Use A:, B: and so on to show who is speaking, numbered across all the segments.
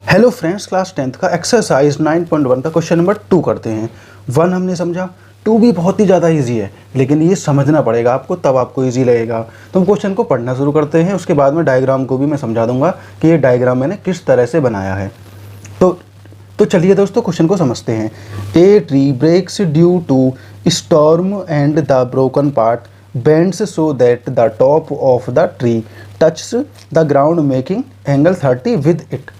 A: Hello friends, class 10th का exercise 9.1 का question number 2 करते हैं। 1 हमने समझा, 2 भी बहुत ही ज़्यादा इजी है, लेकिन ये समझना पड़ेगा आपको, तब आपको इजी लगेगा। तो हम क्वेश्चन को पढ़ना शुरू करते हैं, उसके बाद में डायग्राम को भी मैं समझा दूंगा कि ये डायग्राम मैंने किस तरह से बनाया है। तो चलिए दोस्तों, क्वेश्चन को समझते हैं। A tree breaks due to storm and the broken part bends so that the top of the tree touches the ground making angle 30 with it।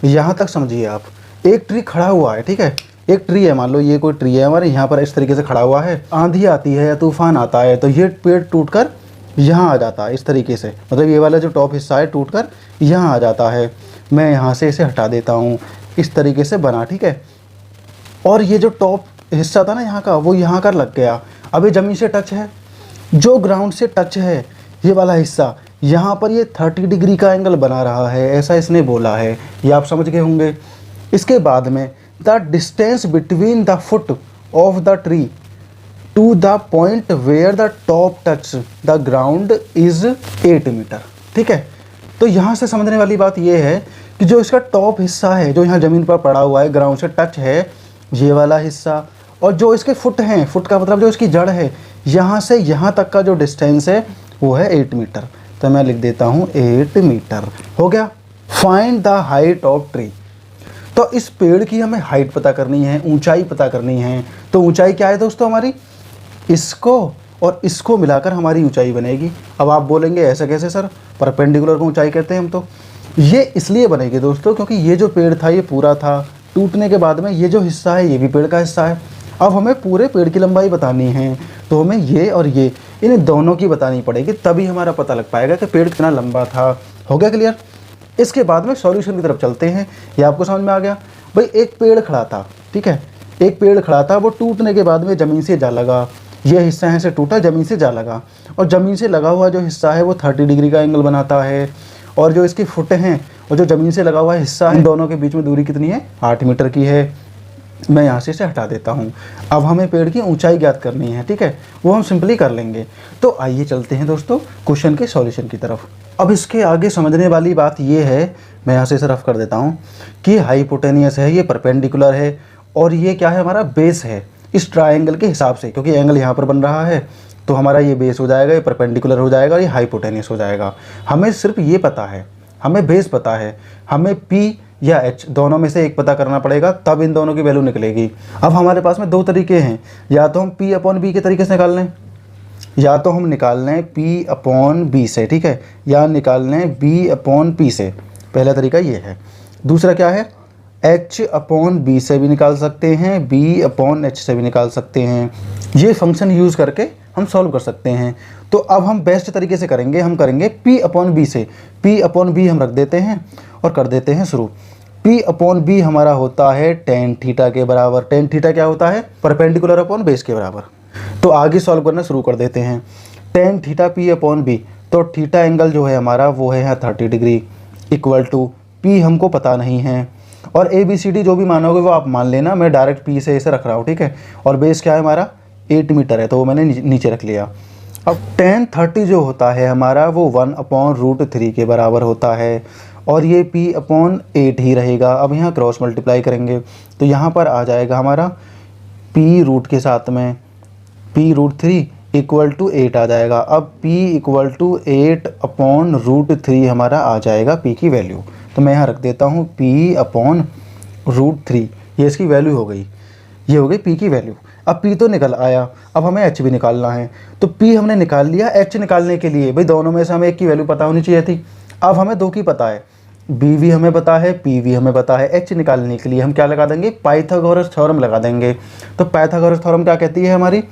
A: यहाँ तक समझिए आप। एक ट्री खड़ा हुआ है, ठीक है, एक ट्री है, मान लो ये कोई ट्री है हमारे यहाँ पर, इस तरीके से खड़ा हुआ है। आंधी आती है या तूफान आता है तो ये पेड़ टूटकर यहाँ आ जाता है, इस तरीके से, मतलब ये वाला जो टॉप हिस्सा है टूटकर यहाँ आ जाता है। मैं यहाँ से इसे हटा देता हूँ, इस तरीके से बना, ठीक है। और ये जो टॉप हिस्सा था ना यहाँ का, वो यहाँ कर लग गया। अब ये ज़मीन से टच है, जो ग्राउंड से टच है ये वाला हिस्सा, यहाँ पर ये 30 डिग्री का एंगल बना रहा है, ऐसा इसने बोला है, ये आप समझ गए होंगे। इसके बाद में the distance between the foot of the tree to the point where the top touch the ground is 8 metre, ठीक है। तो यहाँ से समझने वाली बात ये है कि जो इसका टॉप हिस्सा है, जो यहाँ ज़मीन पर पड़ा हुआ है, ग्राउंड से टच है, ये वाला हिस्सा, और जो इसके फुट हैं, फुट का मतलब जो इसकी जड़ है, यहाँ से यहाँ तक का जो डिस्टेंस है वो है 8 मीटर। तो मैं लिख देता हूँ 8 मीटर। हो गया। Find the height of tree. तो इस पेड़ की हमें हाइट पता करनी है, ऊंचाई पता करनी है। तो ऊंचाई क्या है दोस्तों हमारी, इसको और इसको मिलाकर हमारी ऊंचाई बनेगी। अब आप बोलेंगे ऐसा कैसे सर, परपेंडिकुलर को ऊंचाई कहते हैं हम। तो ये इसलिए बनेगी दोस्तों क्योंकि ये जो पेड़ था ये पूरा था, टूटने के बाद में ये जो हिस्सा है ये भी पेड़ का हिस्सा है। अब हमें पूरे पेड़ की लंबाई बतानी है, तो हमें ये और ये इन दोनों की बतानी पड़ेगी, तभी हमारा पता लग पाएगा कि पेड़ कितना लंबा था। हो गया क्लियर। इसके बाद में सॉल्यूशन की तरफ चलते हैं। ये आपको समझ में आ गया भाई। एक पेड़ खड़ा था, ठीक है, एक पेड़ खड़ा था, वो टूटने के बाद में ज़मीन से जा लगा। ये हिस्सा यहाँ से टूटा, ज़मीन से जा लगा, और ज़मीन से लगा हुआ जो हिस्सा है वो 30 डिग्री का एंगल बनाता है। और जो इसकी फुट हैं और जो ज़मीन से लगा हुआ हिस्सा है, इन दोनों के बीच में दूरी कितनी है, 8 मीटर की है। मैं यहाँ से इसे हटा देता हूँ। अब हमें पेड़ की ऊंचाई ज्ञात करनी है, ठीक है, वो हम सिंपली कर लेंगे। तो आइए चलते हैं दोस्तों क्वेश्चन के सॉल्यूशन की तरफ। अब इसके आगे समझने वाली बात ये है, मैं यहाँ से इसे रफ कर देता हूँ, कि हाइपोटेनियस है, ये परपेंडिकुलर है, और ये क्या है, हमारा बेस है इस ट्राइंगल के हिसाब से, क्योंकि एंगल यहाँ पर बन रहा है, तो हमारा ये बेस हो जाएगा, ये परपेंडिकुलर हो जाएगा, ये हाइपोटेनियस हो जाएगा। हमें सिर्फ ये पता है, हमें बेस पता है, हमें P या H दोनों में से एक पता करना पड़ेगा, तब इन दोनों की वैल्यू निकलेगी। अब हमारे पास में दो तरीके हैं, या तो हम P/B के तरीके से निकाल लें, या तो हम निकाल लें P/B से, ठीक है, या निकाल लें B/P से। पहला तरीका ये है। दूसरा क्या है, H/B से भी निकाल सकते हैं, B/H से भी निकाल सकते हैं। ये फंक्शन यूज़ करके हम सॉल्व कर सकते हैं। तो अब हम बेस्ट तरीके से करेंगे, हम करेंगे P/B से। P/B हम रख देते हैं और कर देते हैं शुरू। P/B हमारा होता है tan थीटा के बराबर। tan थीटा क्या होता है, परपेंडिकुलर अपॉन बेस के बराबर। तो आगे सॉल्व करना शुरू कर देते हैं। tan थीटा P/B, तो थीटा एंगल जो है हमारा वो है यहाँ 30 डिग्री, इक्वल टू P हमको पता नहीं है, और ABCD जो भी मानोगे वो आप मान लेना, मैं डायरेक्ट P से इसे रख रहा हूँ, ठीक है। और बेस क्या है हमारा 8 मीटर है, तो वो मैंने नीचे रख लिया। अब tan 30 जो होता है हमारा वो 1/√3 के बराबर होता है, और ये P/8 ही रहेगा। अब यहाँ क्रॉस मल्टीप्लाई करेंगे तो यहाँ पर आ जाएगा हमारा P रूट के साथ में P√3 इक्वल टू 8 आ जाएगा। अब P इक्वल टू 8/√3 हमारा आ जाएगा P की वैल्यू। तो मैं यहाँ रख देता हूँ P/√3, ये इसकी वैल्यू हो गई, ये हो गई P की वैल्यू। अब P तो निकल आया, अब हमें H भी निकालना है। तो P हमने निकाल लिया। H निकालने के लिए भाई दोनों में से हमें एक की वैल्यू पता होनी चाहिए थी। अब हमें दो की पता है, BV हमें पता है, PV हमें पता है। H निकालने के लिए हम क्या लगा देंगे, पाइथागोरस थ्योरम लगा देंगे। तो पाइथागोरस थ्योरम क्या कहती है हमारी,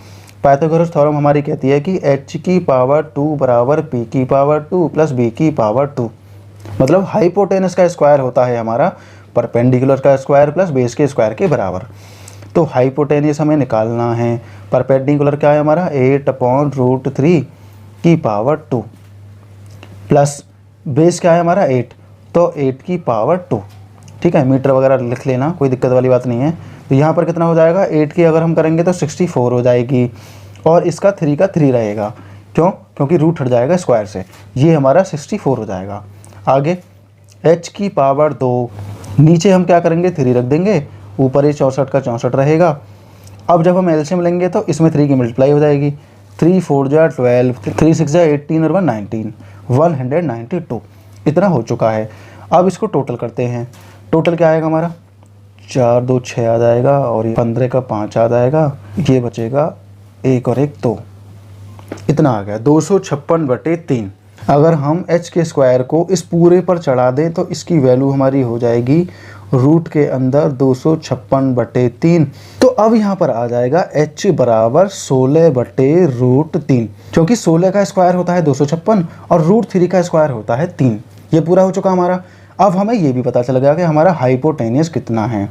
A: पाइथागोरस थ्योरम हमारी कहती है कि H⁴ बराबर P⁴ प्लस B⁴ मतलब हाइपोटेनस का स्क्वायर होता है हमारा परपेंडिकुलर का स्क्वायर प्लस बेस के स्क्वायर के बराबर। तो हाइपोटेनियस हमें निकालना है, परपेंडिकुलर क्या है हमारा 8/√3 प्लस बेस क्या है हमारा 8, तो 8 ठीक है। मीटर वगैरह लिख लेना, कोई दिक्कत वाली बात नहीं है। तो यहाँ पर कितना हो जाएगा, 8 की अगर हम करेंगे तो 64 हो जाएगी, और इसका 3 का 3 रहेगा, क्यों, क्योंकि रूट हट जाएगा स्क्वायर से, ये हमारा 64 हो जाएगा। आगे H⁴ 2 नीचे हम क्या करेंगे, 3 रख देंगे, ऊपर ये 64 का 64 रहेगा। अब जब हम एलसीएम लेंगे तो इसमें 3 की मल्टीप्लाई हो जाएगी, 3 4 जा 12, 3 6 जा 18 और 1 19, 192 इतना हो चुका है। अब इसको टोटल करते हैं। टोटल क्या आएगा हमारा, 4 2 6 आ जाएगा और ये 15 का 5 आ जाएगा, ये बचेगा 1 और 1 2, इतना आ गया 256/3। अगर हम h के स्क्वायर को इस पूरे पर चढ़ा दें तो इसकी वैल्यू हमारी हो जाएगी रूट के अंदर 256/3। तो अब यहाँ पर आ जाएगा h बराबर 16/√3, क्योंकि 16 का स्क्वायर होता है 256 और √3 का स्क्वायर होता है 3। ये पूरा हो चुका हमारा। अब हमें ये भी पता चल गया कि हमारा हाइपोटेनियस कितना है।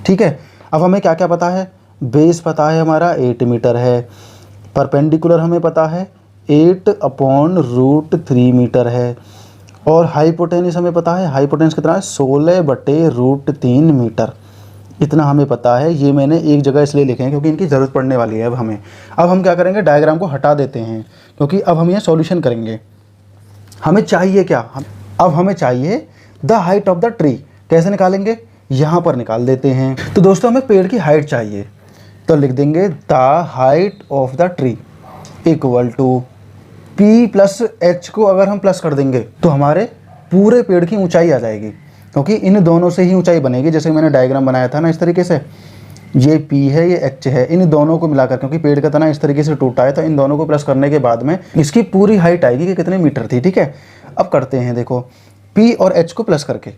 A: ठीक है, अब हमें क्या क्या पता है, बेस पता है हमारा 8 मीटर है, परपेंडिकुलर हमें पता है 8/√3 मीटर है, और हाइपोटेनियस हमें पता है, हाइपोटेनियस कितना है 16/√3 मीटर, इतना हमें पता है। ये मैंने एक जगह इसलिए लिखे हैं क्योंकि इनकी ज़रूरत पड़ने वाली है अब हमें। अब हम क्या करेंगे, डायग्राम को हटा देते हैं क्योंकि अब हम ये सॉल्यूशन करेंगे। हमें चाहिए क्या, अब हमें चाहिए the height of the tree. कैसे निकालेंगे, यहाँ पर निकाल देते हैं। तो दोस्तों हमें पेड़ की हाइट चाहिए, तो लिख देंगे the height of the tree equal to P + H को अगर हम प्लस कर देंगे तो हमारे पूरे पेड़ की ऊंचाई आ जाएगी, क्योंकि इन दोनों से ही ऊंचाई बनेगी। जैसे मैंने डायग्राम बनाया था ना इस तरीके से, ये P है ये H है, इन दोनों को मिलाकर, क्योंकि पेड़ का तना इस तरीके से टूटा है तो इन दोनों को प्लस करने के बाद में इसकी पूरी हाइट आएगी कि कितने मीटर थी। ठीक है, अब करते हैं, देखो P और H को प्लस करके,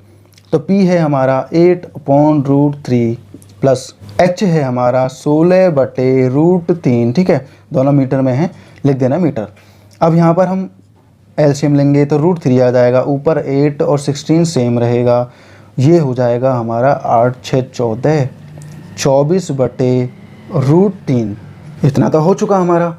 A: तो P है हमारा 8/√3 प्लस H है हमारा 16/√3। ठीक है, दोनों मीटर में है, लिख देना मीटर। अब यहाँ पर हम एलसीएम लेंगे तो √3 आ जाएगा, ऊपर 8 और 16 सेम रहेगा, ये हो जाएगा हमारा 8 6 14, 24/√3। इतना तो हो चुका हमारा।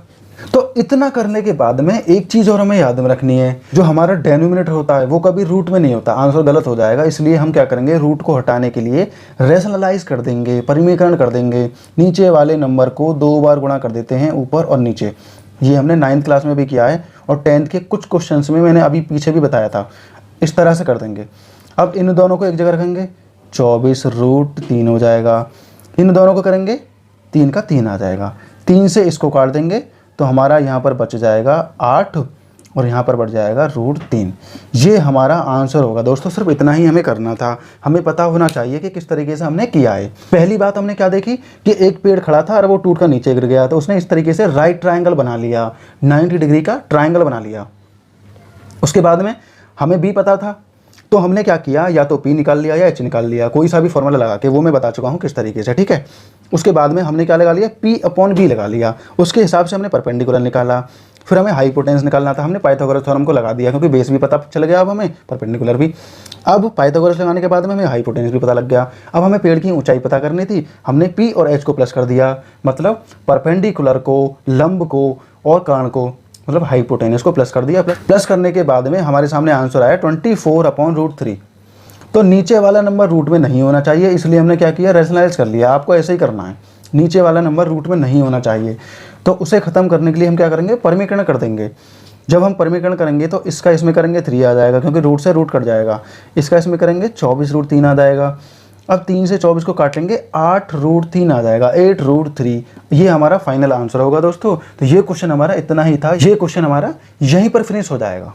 A: तो इतना करने के बाद में एक चीज़ और हमें याद में रखनी है, जो हमारा डेनोमिनेटर होता है वो कभी रूट में नहीं होता, आंसर गलत हो जाएगा। इसलिए हम क्या करेंगे, रूट को हटाने के लिए रेशनलाइज कर देंगे, परिमीकरण कर देंगे। नीचे वाले नंबर को 2 बार गुणा कर देते हैं, ऊपर और नीचे। ये हमने 9th क्लास में भी किया है और 10th के कुछ क्वेश्चंस में मैंने अभी पीछे भी बताया था। इस तरह से कर देंगे। अब इन दोनों को एक जगह रखेंगे, 24/3 हो जाएगा। इन दोनों को करेंगे, 3 का 3 आ जाएगा, 3 से इसको काट देंगे तो हमारा यहाँ पर बच जाएगा 8 और यहाँ पर बढ़ जाएगा √3। ये हमारा आंसर होगा। दोस्तों सिर्फ इतना ही हमें करना था। हमें पता होना चाहिए कि किस तरीके से हमने किया है। पहली बात हमने क्या देखी कि एक पेड़ खड़ा था और वो टूट कर नीचे गिर गया, तो उसने इस तरीके से राइट ट्रायंगल बना लिया, 90 डिग्री का ट्रायंगल बना लिया। उसके बाद में हमें B पता था, तो हमने क्या किया, या तो P निकाल लिया या H निकाल लिया, कोई सा भी फॉर्मूला लगा के, वो मैं बता चुका हूँ किस तरीके से। ठीक है, उसके बाद में हमने क्या लगा लिया, P/B लगा लिया। उसके हिसाब से हमने परपेंडिकुलर निकाला। फिर हमें हाइपोटेन्यूस निकालना था, हमने पाइथागोरस थ्योरम को लगा दिया, क्योंकि बेस भी पता चल गया अब हमें, परपेंडिकुलर भी। अब पाइथागोरस लगाने के बाद में हमें हाइपोटेन्यूस भी पता लग गया। अब हमें पेड़ की ऊंचाई पता करनी थी, हमने P और H को प्लस कर दिया, मतलब परपेंडिकुलर को, लंब को और कर्ण को, मतलब हाइपोटेन्यूस को प्लस कर दिया। प्लस करने के बाद में हमारे सामने आंसर आया 24/√3। तो नीचे वाला नंबर रूट में नहीं होना चाहिए, इसलिए हमने क्या किया, रेशनलाइज कर लिया। आपको ऐसे ही करना है, नीचे वाला नंबर रूट में नहीं होना चाहिए। तो उसे ख़त्म करने के लिए हम क्या करेंगे, परिमीकरण कर देंगे। जब हम परिमीकरण करेंगे तो इसका इसमें करेंगे 3 आ जाएगा, क्योंकि रूट से रूट कट जाएगा। इसका इसमें करेंगे 24/3 आ जाएगा। अब 3 से 24 को काटेंगे, 8/3 आ जाएगा, 8/3। ये हमारा फाइनल आंसर होगा दोस्तों। तो ये क्वेश्चन हमारा इतना ही था, ये क्वेश्चन हमारा यहीं पर फिनिश हो जाएगा।